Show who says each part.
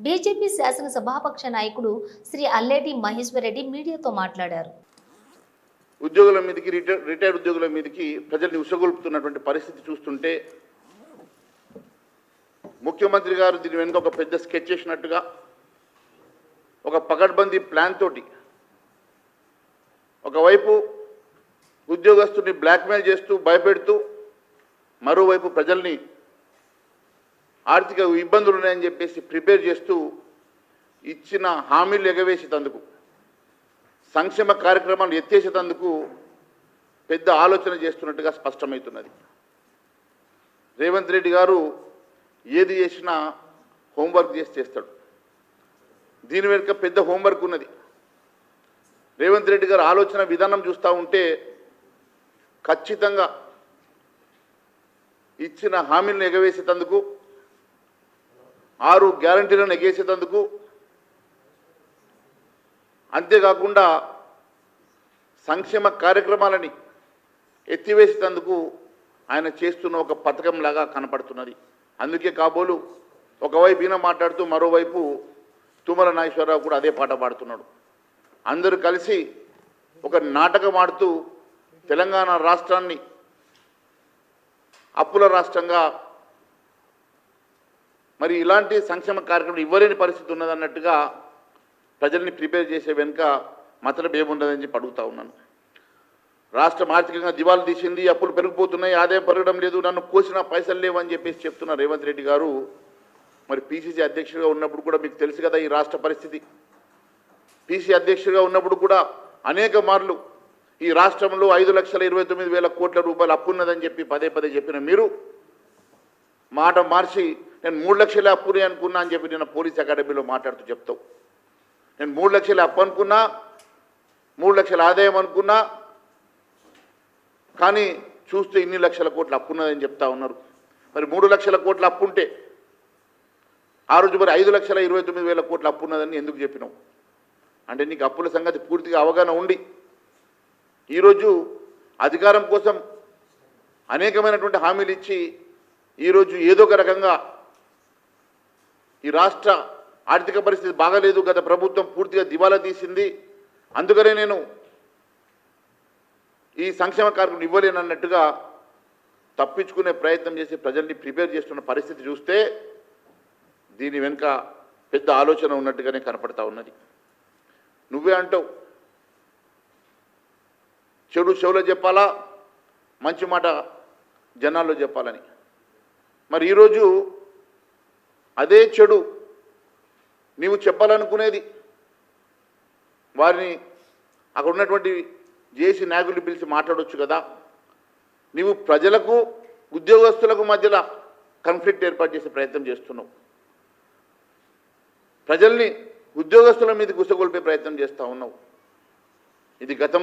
Speaker 1: BJP శాసనసభాపక్ష నాయకుడు శ్రీ అల్లేటి మహేశ్వర్ రెడ్డి మీడియాతో మాట్లాడారు.
Speaker 2: ఉద్యోగుల మీదకి రిటైర్డ్ ఉద్యోగుల మీదకి ప్రజల్ని ఉసగొల్పుతున్నటువంటి పరిస్థితి చూస్తుంటే ముఖ్యమంత్రి గారు దీని వెనుక ఒక పెద్ద స్కెచ్ చేసినట్టుగా ఒక పకడ్బందీ ప్లాన్ తోటి ఒకవైపు ఉద్యోగస్తుని బ్లాక్మెయిల్ చేస్తూ భయపెడుతూ మరోవైపు ప్రజల్ని ఆర్థిక ఇబ్బందులు ఉన్నాయని చెప్పేసి ప్రిపేర్ చేస్తూ ఇచ్చిన హామీలు ఎగవేసేందుకు సంక్షేమ కార్యక్రమాలు ఎత్తేసేందుకు పెద్ద ఆలోచన చేస్తున్నట్టుగా స్పష్టమవుతున్నది. రేవంత్ రెడ్డి గారు ఏది చేసినా హోంవర్క్ చేస్తాడు. దీని వెనుక పెద్ద హోంవర్క్ ఉన్నది. రేవంత్ రెడ్డి గారు ఆలోచన విధానం చూస్తూ ఉంటే ఖచ్చితంగా ఇచ్చిన హామీలను ఎగవేసేందుకు 6 గ్యారంటీలను ఎగేసేందుకు అంతేకాకుండా సంక్షేమ కార్యక్రమాలని ఎత్తివేసేందుకు ఆయన చేస్తున్న ఒక పథకంలాగా కనపడుతున్నది. అందుకే కాబోలు ఒకవైపు ఈయన మాట్లాడుతూ మరోవైపు తుమ్మల నాగేశ్వరరావు కూడా అదే పాట పాడుతున్నాడు. అందరూ కలిసి ఒక నాటకం ఆడుతూ తెలంగాణ రాష్ట్రాన్ని అప్పుల రాష్ట్రంగా మరి ఇలాంటి సంక్షేమ కార్యక్రమం ఇవ్వలేని పరిస్థితి ఉన్నదన్నట్టుగా ప్రజల్ని ప్రిపేర్ చేసే వెనుక మతలబ్ ఏముండదని చెప్పి అడుగుతూ ఉన్నాను. రాష్ట్రం ఆర్థికంగా దివాలు తీసింది, అప్పులు పెరిగిపోతున్నాయి, ఆదాయం పెరగడం లేదు, నన్ను కోసిన పైసలు లేవని చెప్పేసి చెప్తున్న రేవంత్ రెడ్డి గారు మరి పీసీసీ అధ్యక్షుడిగా ఉన్నప్పుడు కూడా మీకు తెలుసు కదా ఈ రాష్ట్ర పరిస్థితి. పీసీ అధ్యక్షుడిగా ఉన్నప్పుడు కూడా అనేక మార్లు ఈ రాష్ట్రంలో 5,29,000 కోట్ల రూపాయలు అప్పు ఉన్నదని చెప్పి పదే పదే చెప్పిన మీరు మాట మార్చి నేను 3 లక్షల అప్పునే అనుకున్నా అని చెప్పి నేను పోలీస్ అకాడమీలో మాట్లాడుతూ చెప్తావు. నేను 3 లక్షల అప్పు అనుకున్నా, 3 లక్షల ఆదాయం అనుకున్నా, కానీ చూస్తే ఇన్ని లక్షల కోట్ల అప్పు ఉన్నదని చెప్తా ఉన్నారు. మరి 3 లక్షల కోట్ల అప్పు ఉంటే ఆ రోజు మరి 5,29,000 కోట్ల అప్పు ఉన్నదని ఎందుకు చెప్పినావు? అంటే నీకు అప్పుల సంగతి పూర్తిగా అవగాహన ఉండి ఈరోజు అధికారం కోసం అనేకమైనటువంటి హామీలు ఇచ్చి ఈరోజు ఏదో ఒక రకంగా ఈ రాష్ట్ర ఆర్థిక పరిస్థితి బాగాలేదు, గత ప్రభుత్వం పూర్తిగా దివాలా తీసింది, అందుకనే నేను ఈ సంక్షేమ కార్యక్రమం ఇవ్వలేనన్నట్టుగా తప్పించుకునే ప్రయత్నం చేసి ప్రజల్ని ప్రిపేర్ చేస్తున్న పరిస్థితి చూస్తే దీని వెనుక పెద్ద ఆలోచన ఉన్నట్టుగానే కనపడతా ఉన్నది. నువ్వే అంటావు చెడు చెవులో చెప్పాలా, మంచి మాట జనాల్లో చెప్పాలని. మరి ఈరోజు అదే చెడు నీవు చెప్పాలనుకునేది వారిని అక్కడ ఉన్నటువంటి జేసీ నాయకులు పిలిచి మాట్లాడవచ్చు కదా. నీవు ప్రజలకు ఉద్యోగస్తులకు మధ్యలో కాన్ఫ్లిక్ట్ ఏర్పాటు చేసే ప్రయత్నం చేస్తున్నావు. ప్రజల్ని ఉద్యోగస్తుల మీద గుసగొల్పే ప్రయత్నం చేస్తూ ఉన్నావు. ఇది గతంలో